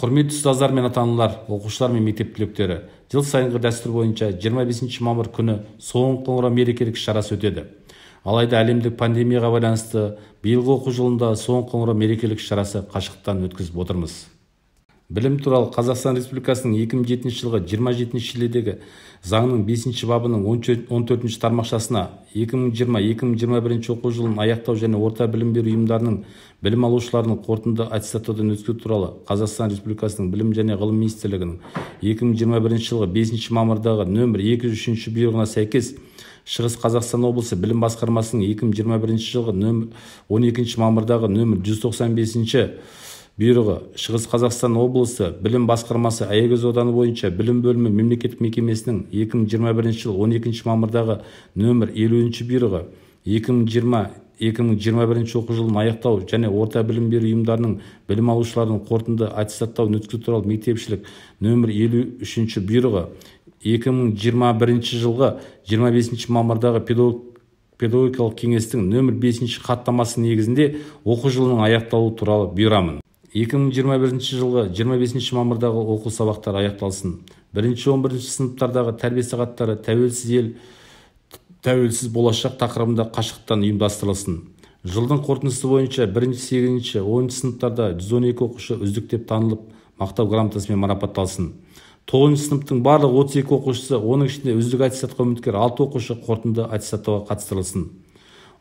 Құрметті ұстаздар мен ата-аналар, оқушылар мен мектеп түлектері, жыл сайынғы дәстүр бойынша 25 мамыр күні соңғы қоңырау мерекелік шарасы өтеді. Алайда әлемдік пандемияға байланысты биылғы оқу жылында соңғы қоңырау мерекелік шарасы қашықтан өткізіп отырмыз. Білім туралы Қазақстан Республикасының 2007 жылғы 27 шілдедегі заңның 5 бабының 14 тармақшасына 2020-2021 оқу жылын аяқтау және орта білім беру ұйымдарының білім алушыларының қорытынды аттестаттаудан өткізу туралы Қазақстан Республикасының Білім және Ғылым Министрлігінің 2021 жылғы 5 мамырдағы нөмір 203 бұйрығына сәйкес Шығыс Қазақстан облысы білім басқармасының 2021 жылғы 12 мамырдағы нөмір 195 бұйрығы Шығыс Қазақстан облысы білім басқармасы Аягөз ауданы бойынша білім бөлімі мемлекеттік мекемесінің 2021 жыл 12 мамырдағы нөмір 50 бұйрығы 2020-2021 оқу жылын аяқтау және орта білім беру ұйымдарының білім алушыларының қорытынды аттестаттауын өткізу туралы мектепшілік нөмір 53 бұйрығы 2021 жылғы 25 мамырдағы педагогикалық кеңестің нөмір 5 хаттамасы негізінде оқу жылының аяқталуы туралы бұйырамын. 2021 жылғы 25 мамырдағы оқу сабақтары аяқталсын. 1-11 сыныптардағы тәрбие сағаттары тәуелсіз ел, тәуелсіз болашақ тақырыбында қашықтан ұйымдастырылсын. Жылдың қорытындысы бойынша 1-8-10 сыныптарда 112 оқушы үздік деп танылып, мақтау грамотасымен марапатталсын. 9 сыныптың барлық 32 оқушысы, оның ішінде үздік аттестатқа үміткер 6 оқушы қорытынды аттестаттауға қатыстырылсын.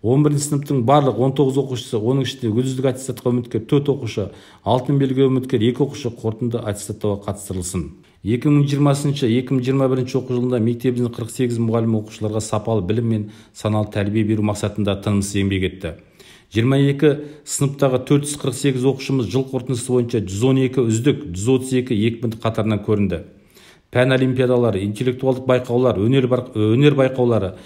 11 сыныптың барлық 19 оқушысы, оның ішінде үздік аттестатқа үміткер 4 оқушы, алтын белгіге үміткер 2 оқушы қорытынды аттестаттауға қатыстырылсын. 2020-2021 оқу жылында мектебіміздің 48 мұғалім оқушыларға сапалы білім мен саналы тәрбие беру мақсатында тынымсыз еңбек етті. 22 сыныптағы 448 оқушымыз жыл қорытындысы бойынша 112 үздік, 132 екпінді қатарынан көрінді. Пән олимпиадалары, интеллектуалдық байқаулар, өнер байқаулары,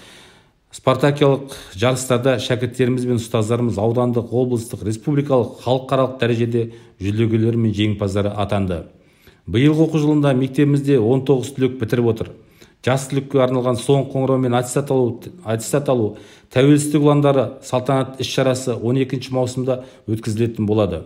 спартакиялық жарыстарда шәкірттеріміз бен ұстаздарымыз аудандық, облыстық, республикалық, халықаралық дәрежеде жүлдегерлері мен жеңімпаздары атанды. Биылғы оқу жылында мектебімізде 19 түлек бітіріп отыр. Жас түлекке арналған соңғы қоңырау мен аттестат алу тәуелсіздік ұландары салтанатты іс-шарасы 12 маусымда өткізілетін болады.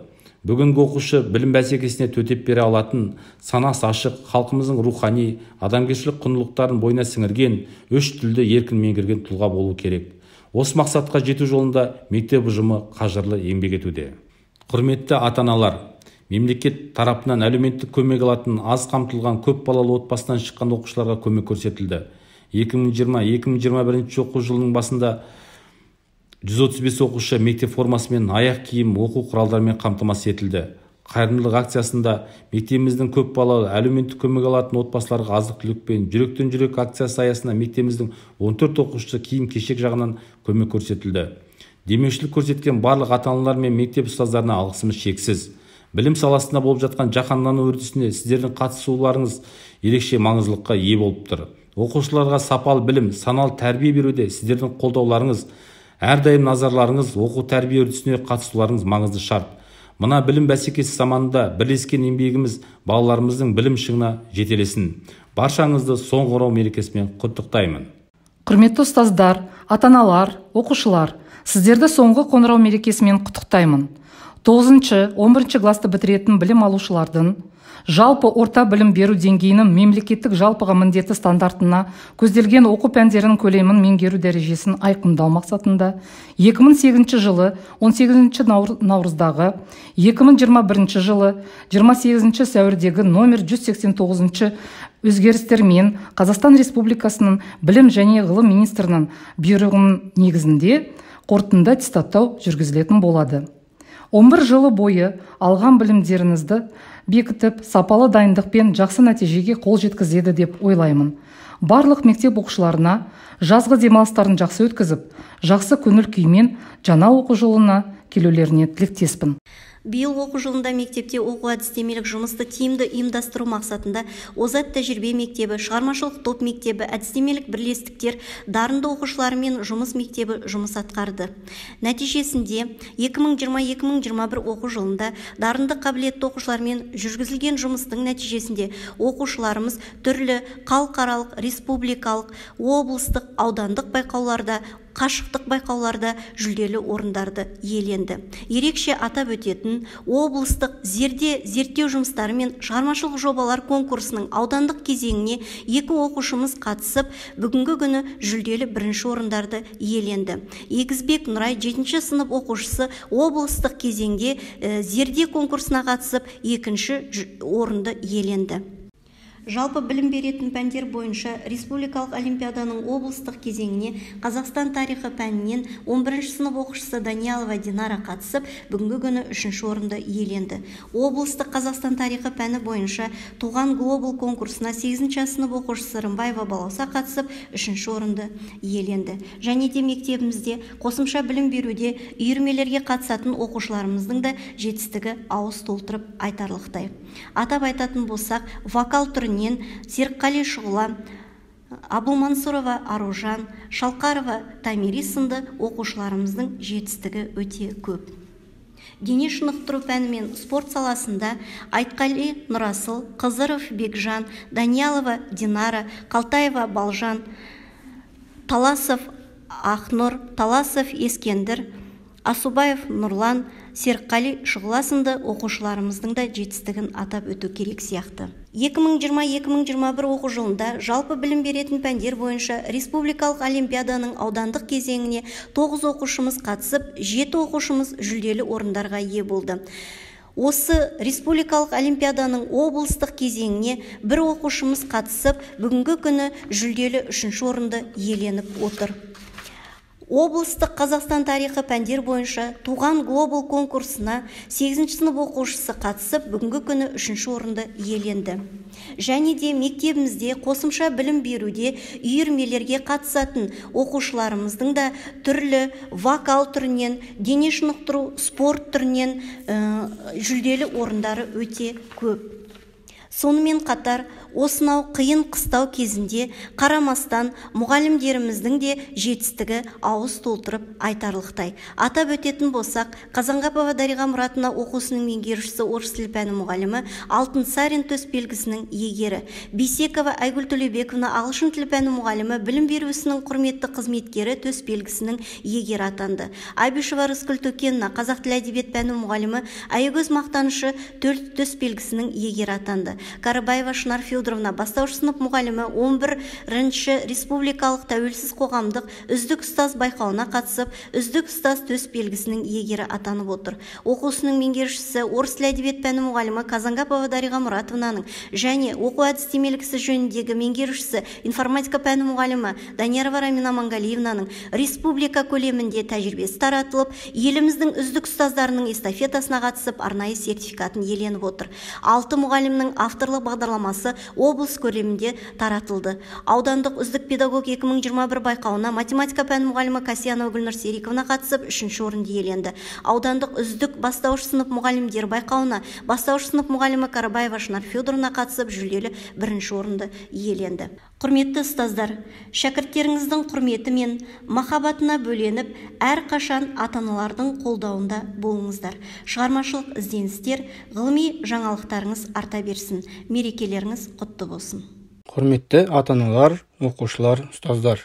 Бүгінгі оқушы білім бәсекесіне төтеп бере алатын, санасы ашық, халқымыздың рухани, адамгершілік құндылықтарын бойына сіңірген, 3 тілді еркін меңгерген тұлға болу керек. Осы мақсатқа жету жолында мектеп ұжымы қажырлы еңбек етуде. Құрметті ата-аналар, мемлекет тарапынан әлеуметтік көмек алатын аз қамтылған көп балалы отбасынан шыққан оқушыларға көмек көрсетілді. 2020-2021 оқу жылының басында 135 оқушы мектеп формасымен аяқ киім, оқу құралдарымен қамтамасыз етілді. Қайырымдылық акциясында мектебіміздің көп балалы әлеуметтік көмек алатын отбасыларға азық-түлік пен жүректен жүрек акциясы аясында мектебіміздің 14 оқушысы киім-кешек жағынан көмек көрсетілді. Демеушілік көрсеткен барлық ата-аналар мен мектеп ұстаздарына алғысымыз шексіз. Білім саласында болып жатқан жаһандану үрдісіне сіздердің қатысуларыңыз ерекше маңыздылыққа ие болып тұр. Оқушыларға сапалы білім, саналы тәрбие беруде сіздердің қолдауларыңыз, әрдайым назарларыңыз, оқу тәрбие үрдісіне қатысуларыңыз маңызды шарт. Мына білім бәсекесі заманында бірлескен еңбегіміз балаларымыздың білім шыңына жетелесін. Баршаңызды соңғы қоңырау мерекесімен құттықтаймын. Құрметті ұстаздар, ата-аналар, оқушылар, сіздерді соңғы қоңырау мерекесімен құттықтаймын. 9-11 класты бітіретін білім алушылардың жалпы орта білім беру деңгейінің мемлекеттік жалпыға міндетті стандартына көзделген оқу пәндерінің көлемін меңгеру дәрежесін айқындау мақсатында 2008 жылы 18 наурыздағы, 2021 жылы 28 сәуірдегі номер 189 өзгерістермен Қазақстан Республикасының Білім және Ғылым министрінің бұйрығының негізінде қорытынды аттестаттау жүргізілетін болады. 11 жылы бойы алған білімдеріңізді бекітіп, сапалы дайындықпен жақсы нәтижеге қол жеткізеді деп ойлаймын. Барлық мектеп оқушыларына жазғы демалыстарын жақсы өткізіп, жақсы көңіл күймен жаңа оқу жылына келулеріне тілектеспін. Биыл оқу жылында мектепте оқу әдістемелік жұмысты тиімді ұйымдастыру мақсатында озат тәжірибе мектебі, шығармашылық топ мектебі, әдістемелік бірлестіктер, дарынды оқушылармен жұмыс мектебі жұмыс атқарды. Нәтижесінде 2020-2021 оқу жылында дарынды қабілетті оқушылармен жүргізілген жұмыстың нәтижесінде оқушыларымыз түрлі халықаралық, республикалық, облыстық, аудандық байқауларда, қашықтық байқауларда жүлделі орындарды иеленді. Ерекше атап өтетін өтетін облыстық зерттеу жұмыстары мен шығармашылық жобалар конкурсының аудандық кезеңіне 2 оқушымыз қатысып, бүгінгі күні жүлделі 1-ші орындарды иеленді. Егізбек Нұрай 7-ші сынып оқушысы облыстық кезеңде зерде конкурсына қатысып 2-ші орынды иеленді. Жалпы білім беретін пәндер бойынша республикалық олимпиаданың облыстық кезеңіне Қазақстан тарихы пәнінен 11-ші сынып оқушысы Даниялова Динара қатысып, бүгінгі күні 3-ші орынды иеленді. Облыстық Қазақстан тарихы пәні бойынша Туған Глобал конкурсына 8-ші сынып оқушысы Рымбаева Балауса қатысып, 3-ші орынды иеленді. Және де мектебімізде қосымша білім беруде үйірмелерге қатысатын оқушыларымыздың да жетістігі ауыз толтырып айтарлықтай. Атап айтатын болсақ, вокал түрінен Серікқали Шұғыла, Абылмансұрова Аружан, Шалқарова Тамири сынды оқушыларымыздың жетістігі өте көп. Дене шынықтыру пәні мен спорт саласында Айтқали Нұрасыл, Қызыров Бекжан, Даниялова Динара, Қалтаева Балжан, Таласов Ақнұр, Таласов Ескендір, Асубаев Нұрлан, Серікқали Шұғыла сынды оқушыларымыздың да жетістігін атап өту керек сияқты. 2020-2021 оқу жылында жалпы білім беретін пәндер бойынша республикалық олимпиаданың аудандық кезеңіне 9 оқушымыз қатысып, 7 оқушымыз жүлделі орындарға ие болды. Осы республикалық олимпиаданың облыстық кезеңіне 1 оқушымыз қатысып, бүгінгі күні жүлделі 3-ші орынды иеленіп отыр. Облыстық Қазақстан тарихы пәндер бойынша Туған Глобал конкурсына 8-ші сынып оқушысы қатысып, бүгінгі күні 3-ші орынды иеленді. Және де мектебімізде қосымша білім беруде үйірмелерге қатысатын оқушыларымыздың да түрлі вокал түрінен, дене шынықтыру спорт түрінен жүлделі орындары өте көп. Сонымен қатар, осынау қиын қыстау кезінде қарамастан мұғалімдеріміздің де жетістігі ауыз толтырып айтарлықтай. Атап өтетін болсақ, Қазанғапова Дариға Мұратовна оқусының меңгерушісі орыс тілі пәні мұғалімі, Алтынсарин төсбелгісінің иегері. Бейсекова Айгүл Төлебековна ағылшын тілі пәні мұғалімі, білім беру ісінің құрметті қызметкері төсбелгісінің иегері атанды. Айбишева Рыскүл Төкенова қазақ тілі әдебиет пәні мұғалімі, Айгөз Мақтанышы төсбелгісінің иегері атанды. Карыбаева Шынар Федоровна бастауыш сынып мұғалімі 11-ші республикалық тәуелсіз қоғамдық үздік ұстаз байқауына қатысып, үздік ұстаз төсбелгісінің иегері атанып отыр. Оқусының меңгерушісі орыс тілі әдебиет пәні мұғалімі Қазанғапова Дариға Мұратовнаның және оқу әдістемелік ісі жөніндегі меңгерушісі информатика пәні мұғалімі Даниярова Рамина Мангалиевнаның республика көлемінде тәжірибесі таратылып, еліміздің үздік ұстаздарының эстафетасына қатысып, арнайы сертификатын иеленіп отыр. 6 мұғалімнің авторлық бағдарламасы облыс көлемінде таратылды. Аудандық үздік педагог 2021 байқауына математика пәні мұғалімі Касьянова Гүлнұр Сериковна қатысып, 3-ші орынды иеленді. Аудандық үздік бастауыш сынып мұғалімдер байқауына бастауыш сынып мұғалімі Карыбаева Шынар Федоровна қатысып, жүлделі 1-ші орынды иеленді. Құрметті ұстаздар, шәкірттеріңіздің құрметі мен махаббатына бөленіп, әрқашан ата-аналардың қолдауында болыңыздар. Шығармашылық ізденістер, ғылыми жаңалықтарыңыз арта берсін. Мерекелеріңіз құтты болсын. Құрметті ата-аналар, оқушылар, ұстаздар.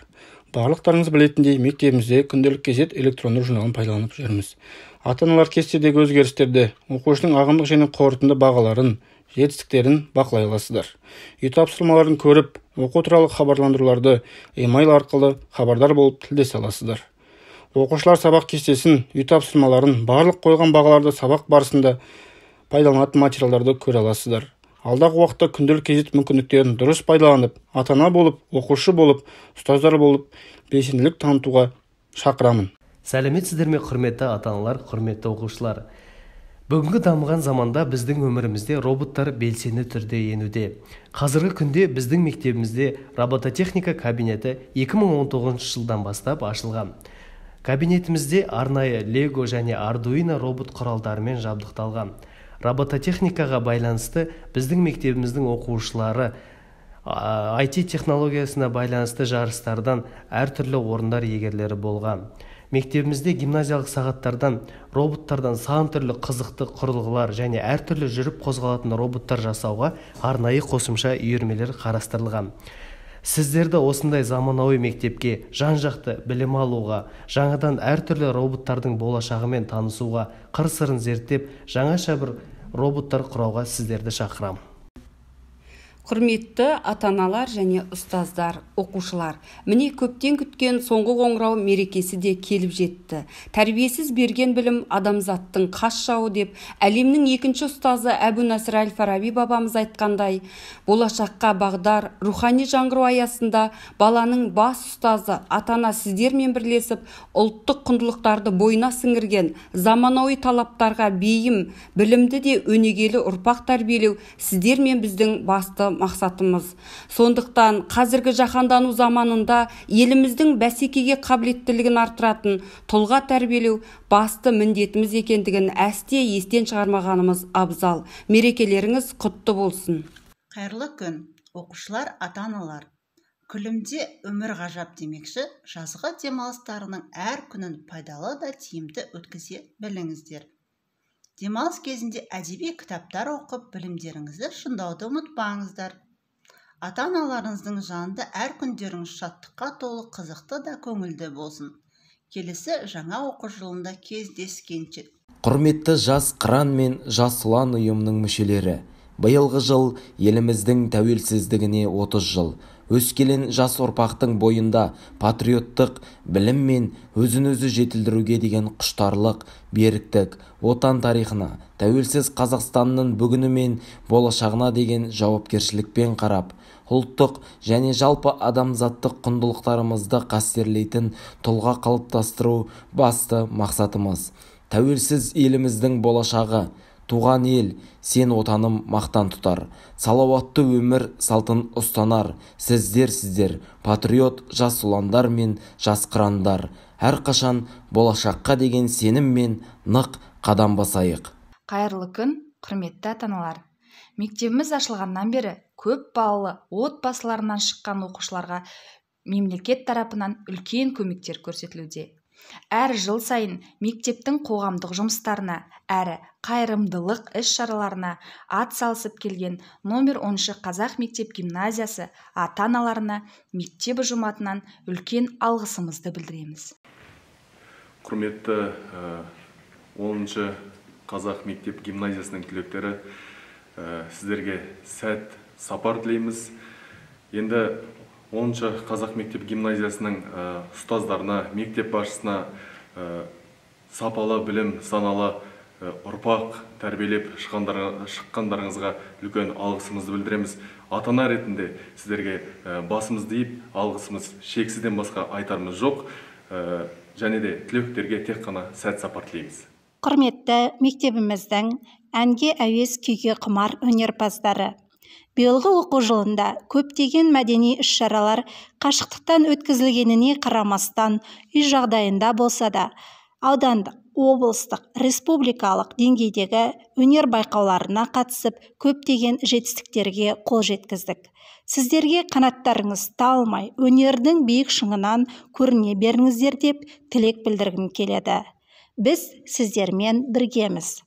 Барлықтарыңыз білетіндей, мектебімізде күнделік кезет электронды журналын пайдаланып жүрміз. Ата-аналар кестедегі өзгерістерді, оқушының ағымдық және қорытынды бағаларын, жетістіктерін бақылай аласыздар. Үй тапсырмаларын көріп, оқу туралы хабарландыруларды емайл арқылы хабардар болып тілдесе аласыздар. Оқушылар сабақ кестесін, үй тапсырмаларын, барлық қойған бағаларды сабақ барысында пайдаланатын материалдарды көре аласыздар. Алдағы уақытта күнделік кезет мүмкіндіктерін дұрыс пайдаланып, ата-ана болып, оқушы болып, ұстаздар болып, белсенділік танытуға шақырамын. Сәлеметсіздер ме, құрметті ата-аналар, құрметті оқушылар. Бүгінгі дамыған заманда біздің өмірімізде роботтар белсенді түрде енуде. Қазіргі күнде біздің мектебімізде робототехника кабинеті 2019 жылдан бастап ашылған. Кабинетімізде арнайы Lego және Arduino робот құралдарымен жабдықталған. Робототехникаға байланысты біздің мектебіміздің оқушылары IT технологиясына байланысты жарыстардан әртүрлі орындар иегерлері болған. Мектебімізде гимназиялық сағаттардан роботтардан сан түрлі қызықты құрылғылар және әртүрлі жүріп қозғалатын роботтар жасауға арнайы қосымша үйірмелер қарастырылған. Сіздерді осындай заманауи мектепке жан-жақты білім алуға, жаңадан әртүрлі роботтардың болашағымен танысуға, қыр-сырын зерттеп, жаңаша бір роботтар құрауға сіздерді шақырамын. Құрметті ата-аналар және ұстаздар, оқушылар, міне көптен күткен соңғы қоңырау мерекесі де келіп жетті. Тәрбиесіз берген білім адамзаттың қас жауы деп әлемнің екінші ұстазы Әбу Насыр әл-Фараби бабамыз айтқандай, болашаққа бағдар рухани жаңғыру аясында баланың бас ұстазы ата-ана сіздермен бірлесіп ұлттық құндылықтарды бойына сіңірген заманауи талаптарға бейім, білімді де өнегелі ұрпақ тәрбиелеу сіздер мен біздің басты мақсатымыз. Сондықтан қазіргі жаһандану заманында еліміздің бәсекеге қабілеттілігін арттыратын тұлға тәрбиелеу басты міндетіміз екендігін естен шығармағанымыз абзал. Мерекелеріңіз құтты болсын. Қайырлы күн, оқушылар, ата-аналар. Күлімде өмір ғажап демекші, жазғы демалыстарының әр күнін пайдалы да тиімді өткізе біліңіздер. Демалыс кезінде әдеби кітаптар оқып, білімдеріңізді шыңдауды ұмытпаңыздар. Ата-аналарыңыздың жанында әр күндеріңіз шаттыққа толы, қызықты да көңілді болсын. Келесі жаңа оқу жылында кездескенше. Құрметті жас қыран мен жас ұлан ұйымының мүшелері, биылғы жыл еліміздің тәуелсіздігіне 30 жыл. Өскелең жас ұрпақтың бойында патриоттық білім мен өзін-өзі жетілдіруге деген құштарлық, беріктік, отан тарихына, тәуелсіз Қазақстанның бүгіні мен болашағына деген жауапкершілікпен қарап, ұлттық және жалпы адамзаттық құндылықтарымызды қастерлейтін тұлға қалыптастыру басты мақсатымыз. Тәуелсіз еліміздің болашағы, туған ел, сен отаным мақтан тұтар, салауатты өмір салтын ұстанар, сіздер, патриот жас ұландар мен жас қырандар, әрқашан болашаққа деген сеніммен нық қадам басайық. Қайырлы күн, құрметті ата-аналар. Мектебіміз ашылғаннан бері көп балалы отбасыларынан шыққан оқушыларға мемлекет тарапынан үлкен көмектер көрсетілуде. Әр жыл сайын мектептің қоғамдық жұмыстарына, әрі қайырымдылық іс-шараларына ат салысып келген номер 10 Қазақ мектеп гимназиясы ата-аналарына мектеп ұжыматынан үлкен алғысымызды білдіреміз. Құрметті 10 Қазақ мектеп гимназиясының түлектері, сіздерге сәт сапар тілейміз. Енді 10 Қазақ мектеп гимназиясының ұстаздарына, мектеп басшысына сапалы білім, саналы ұрпақ тәрбиелеп шыққандарыңызға үлкен алғысымызды білдіреміз. Ата-ана ретінде сіздерге басымызды иіп, алғысымыз шексізден басқа айтарымыз жоқ. Және де түлектерге тек қана сәт сапар тілейміз. Құрметті мектебіміздің әнге әуес, күйге құмар өнерпаздары. Биылғы оқу жылында көптеген мәдени іс-шаралар қашықтықтан өткізілгеніне қарамастан үй жағдайында болса да, аудандық, облыстық, республикалық деңгейдегі өнер байқауларына қатысып, көптеген жетістіктерге қол жеткіздік. Сіздерге қанаттарыңыз талмай, өнердің биік шыңынан көріне беріңіздер деп тілек білдіргім келеді. Біз сіздермен біргеміз.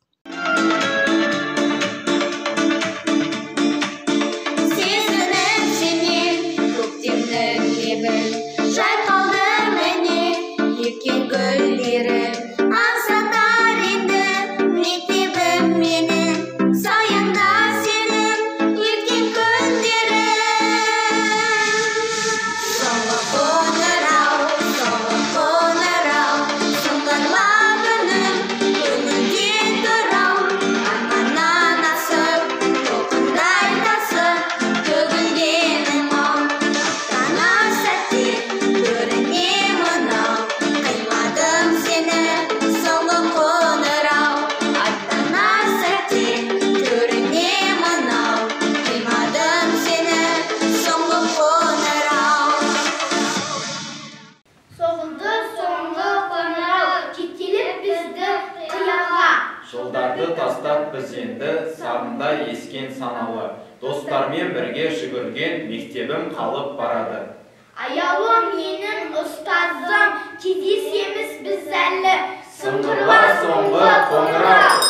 Жылдарды тастап біз енді сағында ескен саналы, достармен бірге жүгірген мектебім қалып барады. Аяулым менің ұстазым, кездесеміз біз әлі, сыңғырлар соңғы қоңырау.